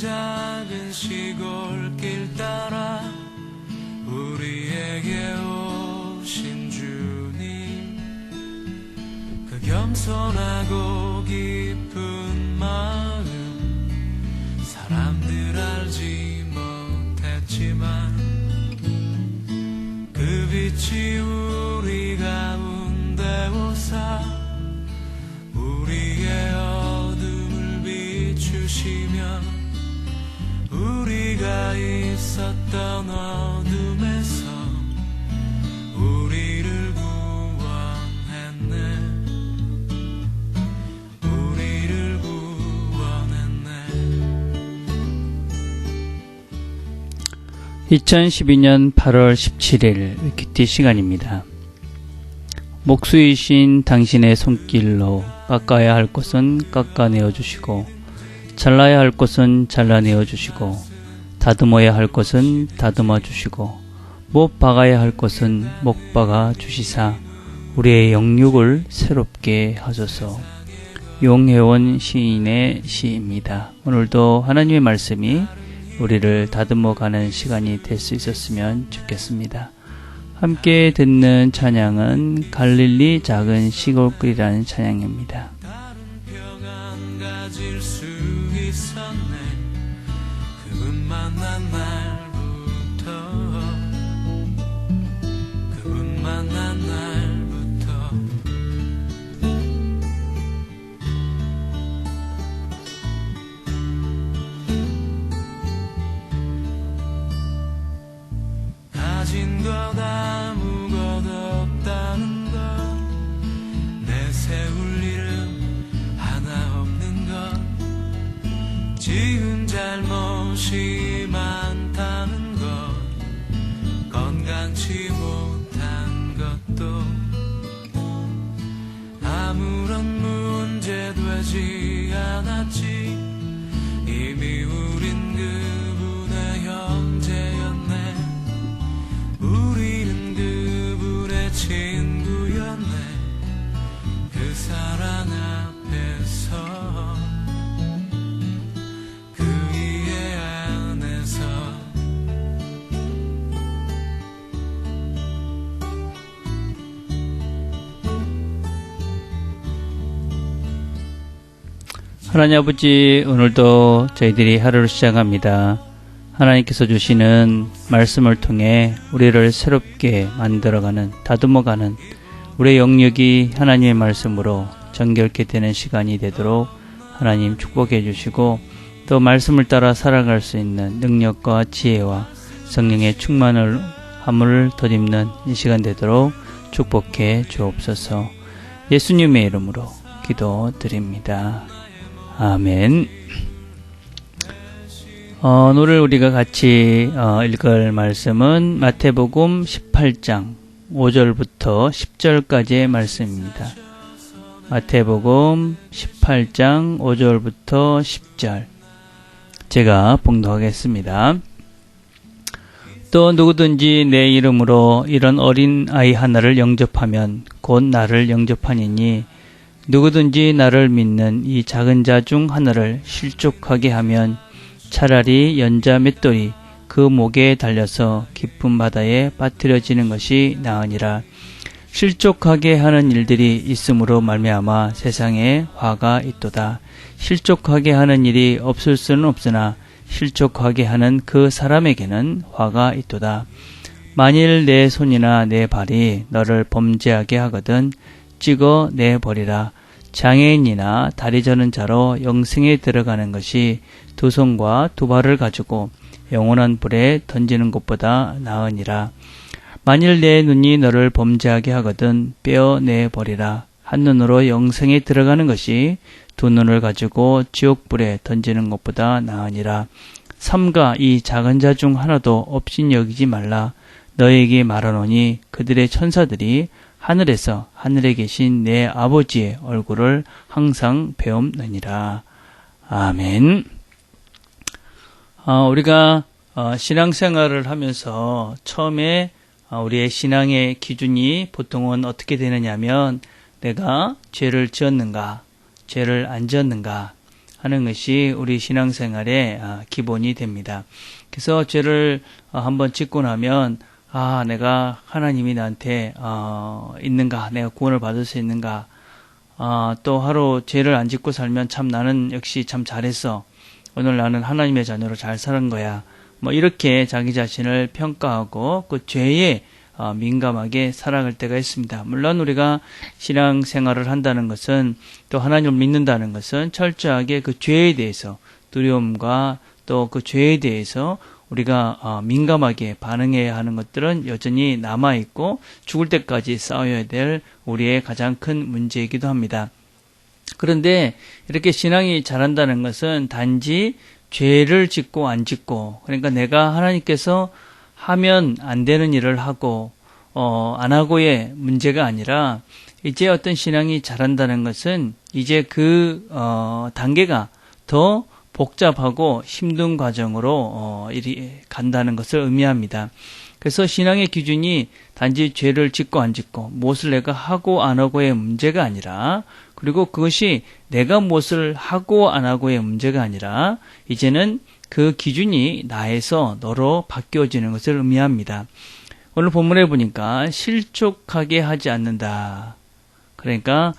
작은 시골길 따라 우리에게 오신 주님, 그 겸손하고 깊은 마음 사람들 알지 못했지만 그 빛이 우리 가운데 오사 우리의 어둠을 비추시며 우리가 있었던 어둠에서 우리를 구원했네. 우리를 구원했네. 2012년 8월 17일 위키티 시간입니다. 목수이신 당신의 손길로 깎아야 할 것은 깎아내어 주시고 잘라야 할 것은 잘라내어 주시고 다듬어야 할 것은 다듬어 주시고 못 박아야 할 것은 못 박아 주시사 우리의 영육을 새롭게 하소서. 용혜원 시인의 시입니다. 오늘도 하나님의 말씀이 우리를 다듬어가는 시간이 될 수 있었으면 좋겠습니다. 함께 듣는 찬양은 갈릴리 작은 시골길이라는 찬양입니다. 다른 평안 가질 수 있었네. 그분 만난 날부터 그분 만난 날부터 가진 것 아무것도 없다는 것, 내세울 일은 하나 없는 것, 지은 잘못이 많다는 것, 건강치 못한 것도 아무런 문제 되지 않았지. 이미 우린 그분의 형제였네. 우리는 그분의 친구였네. 그 사랑 앞에서 그 이해 안에서 하나님 아버지, 오늘도 저희들이 하루를 시작합니다. 하나님께서 주시는 말씀을 통해 우리를 새롭게 만들어가는, 다듬어가는 우리의 영역이 하나님의 말씀으로 정결케 되는 시간이 되도록 하나님 축복해 주시고, 또 말씀을 따라 살아갈 수 있는 능력과 지혜와 성령의 충만함을 덧입는 이 시간 되도록 축복해 주옵소서. 예수님의 이름으로 기도드립니다. 아멘. 오늘 우리가 같이 읽을 말씀은 마태복음 18장 5절부터 10절까지의 말씀입니다. 마태복음 18장 5절부터 10절 제가 봉독하겠습니다. 또 누구든지 내 이름으로 이런 어린 아이 하나를 영접하면 곧 나를 영접하니니 누구든지 나를 믿는 이 작은 자 중 하나를 실족하게 하면 차라리 연자 맷돌이 그 목에 달려서 깊은 바다에 빠뜨려지는 것이 나으니라. 실족하게 하는 일들이 있음으로 말미암아 세상에 화가 있도다. 실족하게 하는 일이 없을 수는 없으나 실족하게 하는 그 사람에게는 화가 있도다. 만일 내 손이나 내 발이 너를 범죄하게 하거든 찍어 내버리라. 장애인이나 다리 저는 자로 영생에 들어가는 것이 두 손과 두 발을 가지고 영원한 불에 던지는 것보다 나으니라. 만일 내 눈이 너를 범죄하게 하거든 빼어내버리라. 한 눈으로 영생에 들어가는 것이 두 눈을 가지고 지옥불에 던지는 것보다 나으니라. 삼가 이 작은 자 중 하나도 업신여기지 말라. 너에게 말하노니 그들의 천사들이 하늘에서 하늘에 계신 내 아버지의 얼굴을 항상 배움느니라. 아멘. 우리가 신앙생활을 하면서 처음에 우리의 신앙의 기준이 보통은 어떻게 되느냐면 내가 죄를 지었는가, 죄를 안 지었는가, 하는 것이 우리 신앙생활의 기본이 됩니다. 그래서 죄를 한번 짓고 나면 내가 하나님이 나한테 있는가, 내가 구원을 받을 수 있는가, 또 하루 죄를 안 짓고 살면 참 나는 역시 참 잘했어. 오늘 나는 하나님의 자녀로 잘 사는 거야. 뭐 이렇게 자기 자신을 평가하고 그 죄에 민감하게 살아갈 때가 있습니다. 물론 우리가 신앙생활을 한다는 것은 또 하나님을 믿는다는 것은 철저하게 그 죄에 대해서 두려움과 또 그 죄에 대해서 우리가 민감하게 반응해야 하는 것들은 여전히 남아있고 죽을 때까지 싸워야 될 우리의 가장 큰 문제이기도 합니다. 그런데 이렇게 신앙이 자란다는 것은 단지 죄를 짓고 안 짓고, 그러니까 내가 하나님께서 하면 안 되는 일을 하고 안 하고의 문제가 아니라 이제 어떤 신앙이 자란다는 것은 이제 그 단계가 더 복잡하고 힘든 과정으로 이리 간다는 것을 의미합니다. 그래서 신앙의 기준이 단지 죄를 짓고 안 짓고 무엇을 내가 하고 안 하고의 문제가 아니라, 그리고 그것이 내가 무엇을 하고 안 하고의 문제가 아니라 이제는 그 기준이 나에서 너로 바뀌어지는 것을 의미합니다. 오늘 본문에 보니까 실족하게 하지 않는다. 그러니까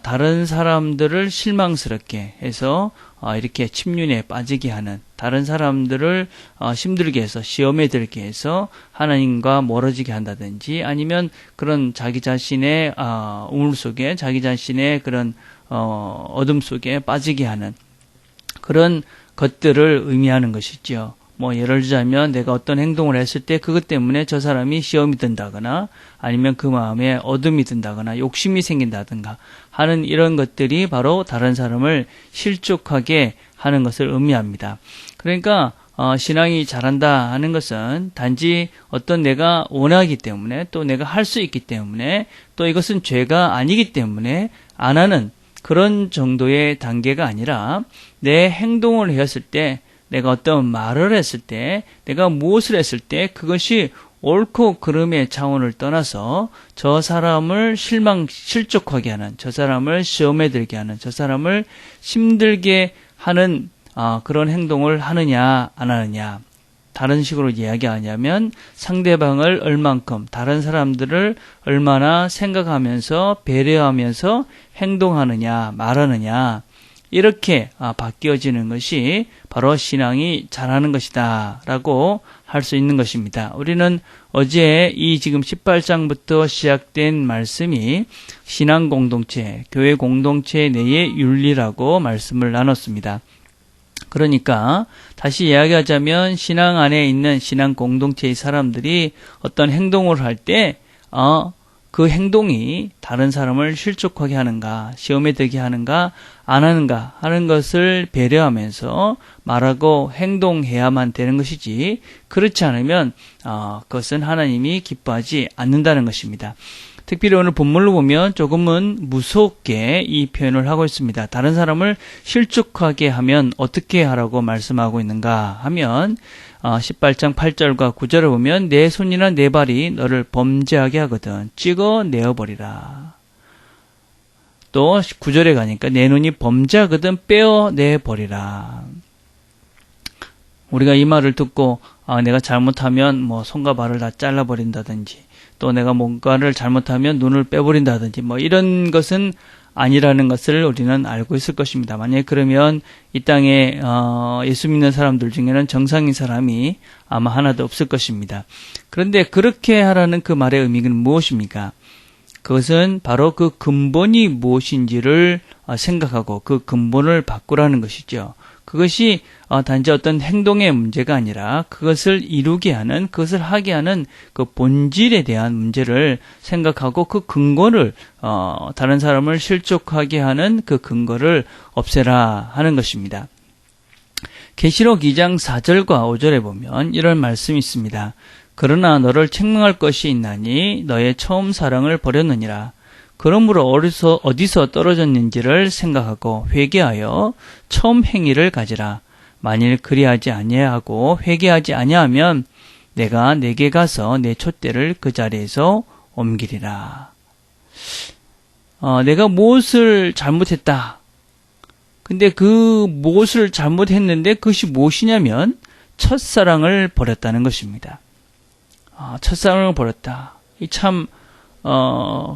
다른 사람들을 실망스럽게 해서 이렇게 침륜에 빠지게 하는, 다른 사람들을 힘들게 해서 시험에 들게 해서 하나님과 멀어지게 한다든지, 아니면 그런 자기 자신의 우물 속에, 자기 자신의 그런 어둠 속에 빠지게 하는 그런 것들을 의미하는 것이죠. 뭐 예를 들자면 내가 어떤 행동을 했을 때 그것 때문에 저 사람이 시험이 든다거나, 아니면 그 마음에 어둠이 든다거나 욕심이 생긴다든가 하는 이런 것들이 바로 다른 사람을 실족하게 하는 것을 의미합니다. 그러니까 신앙이 자란다 하는 것은 단지 어떤 내가 원하기 때문에, 또 내가 할 수 있기 때문에, 또 이것은 죄가 아니기 때문에 안 하는 그런 정도의 단계가 아니라, 내 행동을 했을 때, 내가 어떤 말을 했을 때, 내가 무엇을 했을 때 그것이 옳고 그름의 차원을 떠나서 저 사람을 실족하게 하는, 저 사람을 시험에 들게 하는, 저 사람을 힘들게 하는 그런 행동을 하느냐 안 하느냐. 다른 식으로 이야기하냐면 상대방을 얼만큼, 다른 사람들을 얼마나 생각하면서 배려하면서 행동하느냐 말하느냐, 이렇게 바뀌어지는 것이 바로 신앙이 자라는 것이다 라고 할 수 있는 것입니다. 우리는 어제 이 지금 18장부터 시작된 말씀이 신앙 공동체, 교회 공동체 내의 윤리라고 말씀을 나눴습니다. 그러니까 다시 이야기하자면 신앙 안에 있는 신앙 공동체의 사람들이 어떤 행동을 할 때 그 행동이 다른 사람을 실족하게 하는가, 시험에 들게 하는가, 안 하는가 하는 것을 배려하면서 말하고 행동해야만 되는 것이지, 그렇지 않으면 그것은 하나님이 기뻐하지 않는다는 것입니다. 특별히 오늘 본문을 보면 조금은 무섭게 이 표현을 하고 있습니다. 다른 사람을 실족하게 하면 어떻게 하라고 말씀하고 있는가 하면 18장 8절과 9절을 보면 내 손이나 내 발이 너를 범죄하게 하거든 찍어 내어버리라. 또 9절에 가니까 내 눈이 범죄하거든 빼어내버리라. 우리가 이 말을 듣고 내가 잘못하면 뭐 손과 발을 다 잘라버린다든지, 또 내가 뭔가를 잘못하면 눈을 빼버린다든지 뭐 이런 것은 아니라는 것을 우리는 알고 있을 것입니다. 만약에 그러면 이 땅에 예수 믿는 사람들 중에는 정상인 사람이 아마 하나도 없을 것입니다. 그런데 그렇게 하라는 그 말의 의미는 무엇입니까? 그것은 바로 그 근본이 무엇인지를 생각하고 그 근본을 바꾸라는 것이죠. 그것이 단지 어떤 행동의 문제가 아니라 그것을 이루게 하는, 그것을 하게 하는 그 본질에 대한 문제를 생각하고 그 근거를 다른 사람을 실족하게 하는 그 근거를 없애라 하는 것입니다. 계시록 2장 4절과 5절에 보면 이런 말씀이 있습니다. 그러나 너를 책망할 것이 있나니 너의 처음 사랑을 버렸느니라. 그러므로 어디서 떨어졌는지를 생각하고 회개하여 처음 행위를 가지라. 만일 그리하지 아니하고 회개하지 아니하면 내가 내게 가서 내 촛대를 그 자리에서 옮기리라. 내가 무엇을 잘못했다. 근데 그 무엇을 잘못했는데 그것이 무엇이냐면 첫사랑을 버렸다는 것입니다. 첫사랑을 버렸다. 이 참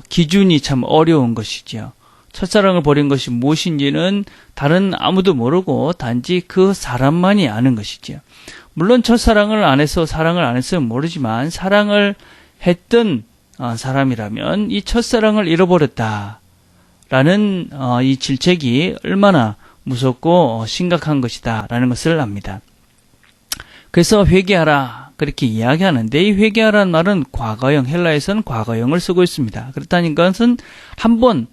기준이 참 어려운 것이지요. 첫사랑을 버린 것이 무엇인지는 다른 아무도 모르고 단지 그 사람만이 아는 것이지요. 물론 첫사랑을 안 해서 사랑을 안 했으면 모르지만 사랑을 했던 사람이라면 이 첫사랑을 잃어버렸다라는 이 질책이 얼마나 무섭고 심각한 것이다라는 것을 압니다. 그래서 회개하라 그렇게 이야기하는데 이 회개하라는 말은 과거형, 헬라에서는 과거형을 쓰고 있습니다. 그렇다는 것은 한번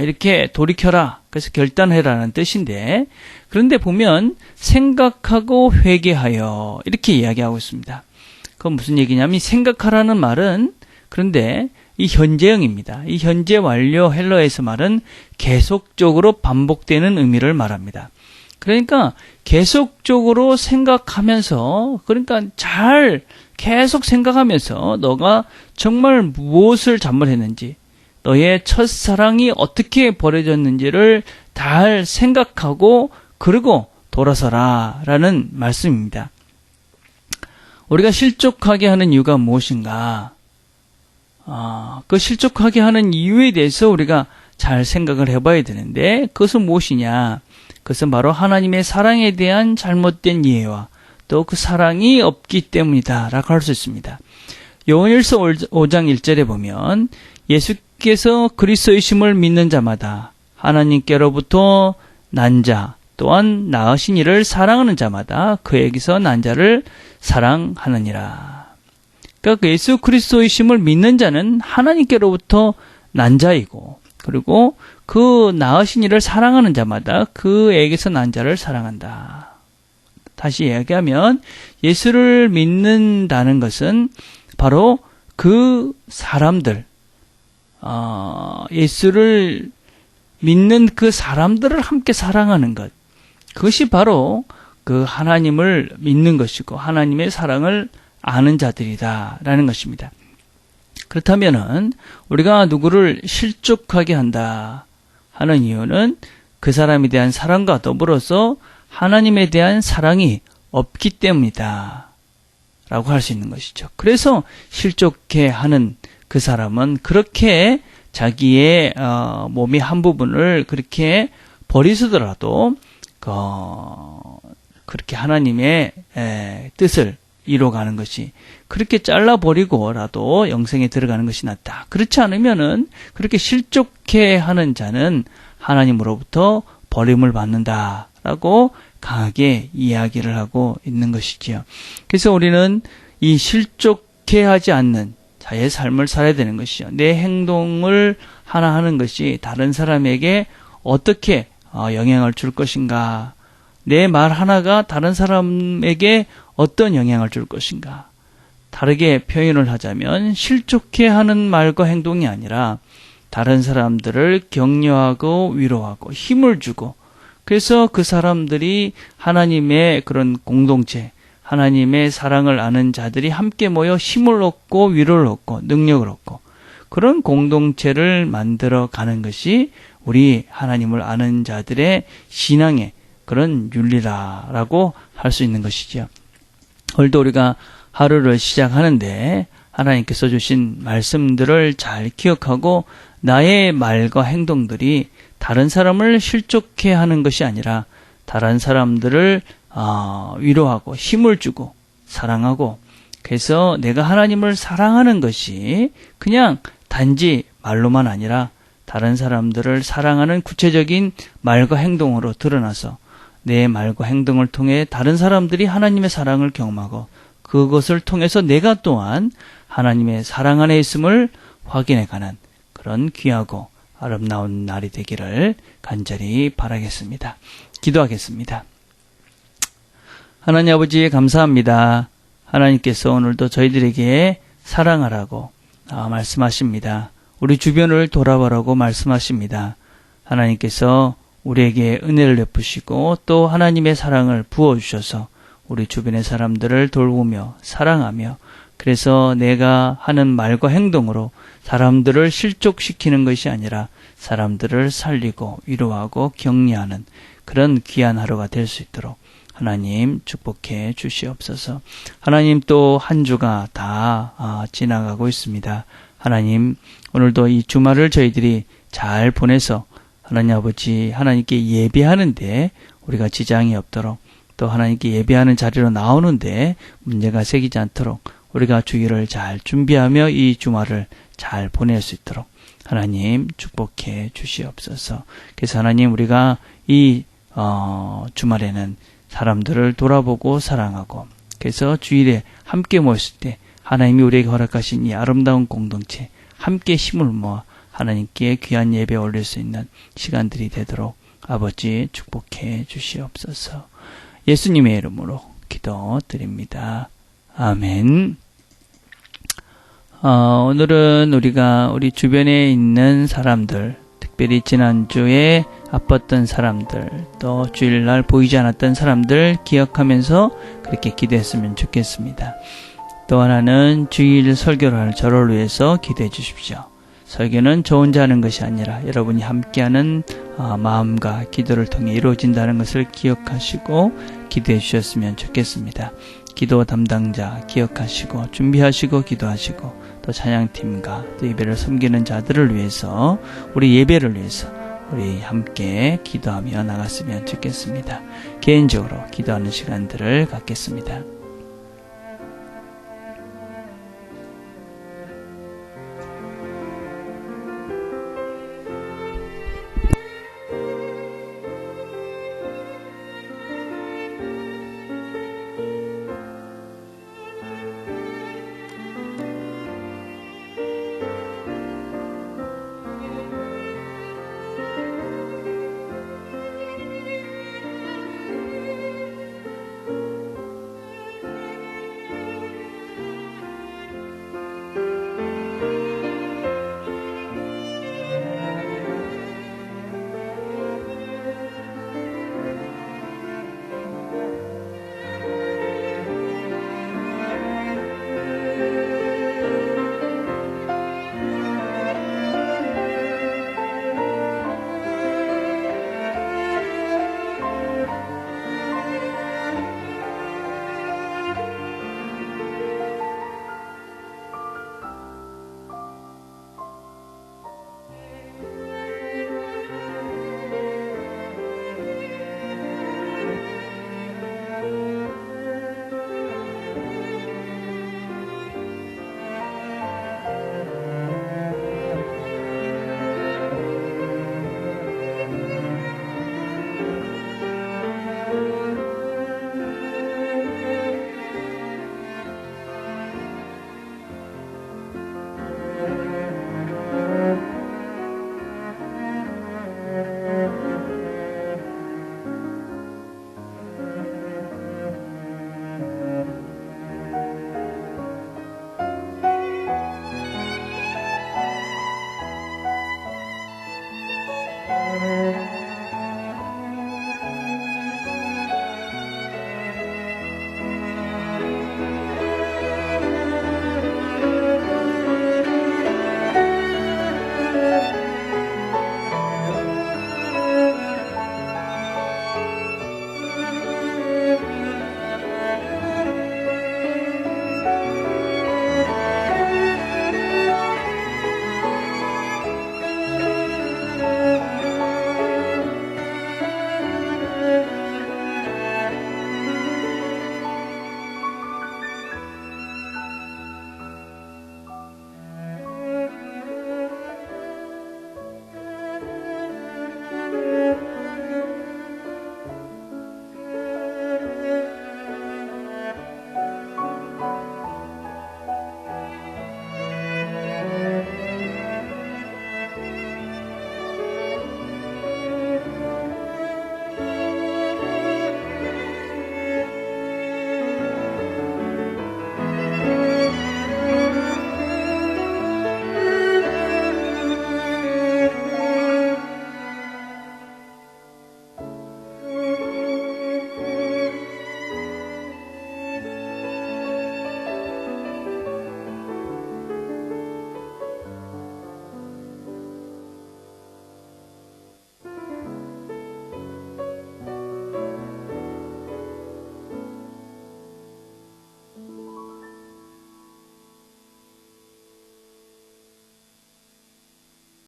이렇게 돌이켜라, 그래서 결단해라는 뜻인데, 그런데 보면 생각하고 회개하여 이렇게 이야기하고 있습니다. 그건 무슨 얘기냐면 생각하라는 말은 그런데 이 현재형입니다. 이 현재 완료 헬라에서 말은 계속적으로 반복되는 의미를 말합니다. 그러니까 계속적으로 생각하면서, 그러니까 잘 계속 생각하면서 너가 정말 무엇을 잘못했는지, 너의 첫사랑이 어떻게 버려졌는지를 잘 생각하고 그리고 돌아서라 라는 말씀입니다. 우리가 실족하게 하는 이유가 무엇인가? 그 실족하게 하는 이유에 대해서 우리가 잘 생각을 해봐야 되는데, 그것은 무엇이냐? 그것은 바로 하나님의 사랑에 대한 잘못된 이해와 또 그 사랑이 없기 때문이다 라고 할 수 있습니다. 요한일서 5장 1절에 보면 예수께서 그리스도이심을 믿는 자마다 하나님께로부터 난 자 또한 낳으신 이를 사랑하는 자마다 그에게서 난 자를 사랑하느니라. 그러니까 예수 그리스도이심을 믿는 자는 하나님께로부터 난 자이고, 그리고 그 낳으신 이를 사랑하는 자마다 그에게서 난 자를 사랑한다. 다시 이야기하면 예수를 믿는다는 것은 바로 그 사람들, 예수를 믿는 그 사람들을 함께 사랑하는 것, 그것이 바로 그 하나님을 믿는 것이고 하나님의 사랑을 아는 자들이다라는 것입니다. 그렇다면은 우리가 누구를 실족하게 한다 하는 이유는 그 사람에 대한 사랑과 더불어서 하나님에 대한 사랑이 없기 때문이다 라고 할 수 있는 것이죠. 그래서 실족해 하는 그 사람은 그렇게 자기의 몸의 한 부분을 그렇게 버리시더라도 그렇게 하나님의 뜻을 이뤄가는 것이, 그렇게 잘라버리고라도 영생에 들어가는 것이 낫다. 그렇지 않으면은 그렇게 실족해 하는 자는 하나님으로부터 버림을 받는다라고 강하게 이야기를 하고 있는 것이지요. 그래서 우리는 이 실족해 하지 않는 자의 삶을 살아야 되는 것이죠. 내 행동을 하나 하는 것이 다른 사람에게 어떻게 영향을 줄 것인가, 내 말 하나가 다른 사람에게 어떤 영향을 줄 것인가. 다르게 표현을 하자면 실족해 하는 말과 행동이 아니라 다른 사람들을 격려하고 위로하고 힘을 주고, 그래서 그 사람들이 하나님의 그런 공동체, 하나님의 사랑을 아는 자들이 함께 모여 힘을 얻고 위로를 얻고 능력을 얻고 그런 공동체를 만들어 가는 것이 우리 하나님을 아는 자들의 신앙의 그런 윤리라고 할 수 있는 것이죠. 오늘도 우리가 하루를 시작하는데 하나님께서 주신 말씀들을 잘 기억하고 나의 말과 행동들이 다른 사람을 실족해 하는 것이 아니라 다른 사람들을 위로하고 힘을 주고 사랑하고, 그래서 내가 하나님을 사랑하는 것이 그냥 단지 말로만 아니라 다른 사람들을 사랑하는 구체적인 말과 행동으로 드러나서 내 말과 행동을 통해 다른 사람들이 하나님의 사랑을 경험하고 그것을 통해서 내가 또한 하나님의 사랑 안에 있음을 확인해가는 그런 귀하고 아름다운 날이 되기를 간절히 바라겠습니다. 기도하겠습니다. 하나님 아버지 감사합니다. 하나님께서 오늘도 저희들에게 사랑하라고 말씀하십니다. 우리 주변을 돌아보라고 말씀하십니다. 하나님께서 우리에게 은혜를 베푸시고 또 하나님의 사랑을 부어주셔서 우리 주변의 사람들을 돌보며 사랑하며 그래서 내가 하는 말과 행동으로 사람들을 실족시키는 것이 아니라 사람들을 살리고 위로하고 격려하는 그런 귀한 하루가 될 수 있도록 하나님 축복해 주시옵소서. 하나님 또 한 주가 다 지나가고 있습니다. 하나님 오늘도 이 주말을 저희들이 잘 보내서 하나님 아버지 하나님께 예배하는데 우리가 지장이 없도록 또 하나님께 예배하는 자리로 나오는데 문제가 생기지 않도록 우리가 주일을 잘 준비하며 이 주말을 잘 보낼 수 있도록 하나님 축복해 주시옵소서. 그래서 하나님 우리가 이 주말에는 사람들을 돌아보고 사랑하고 그래서 주일에 함께 모였을 때 하나님이 우리에게 허락하신 이 아름다운 공동체 함께 힘을 모아 하나님께 귀한 예배 올릴 수 있는 시간들이 되도록 아버지 축복해 주시옵소서. 예수님의 이름으로 기도드립니다. 아멘. 오늘은 우리가 우리 주변에 있는 사람들, 특별히 지난주에 아팠던 사람들, 또 주일날 보이지 않았던 사람들 기억하면서 그렇게 기도했으면 좋겠습니다. 또 하나는 주일 설교를 하는 저를 위해서 기도해 주십시오. 설교는 저 혼자 하는 것이 아니라 여러분이 함께하는 마음과 기도를 통해 이루어진다는 것을 기억하시고 기도해 주셨으면 좋겠습니다. 기도 담당자 기억하시고 준비하시고 기도하시고 또 찬양팀과 또 예배를 섬기는 자들을 위해서 우리 예배를 위해서 우리 함께 기도하며 나갔으면 좋겠습니다. 개인적으로 기도하는 시간들을 갖겠습니다.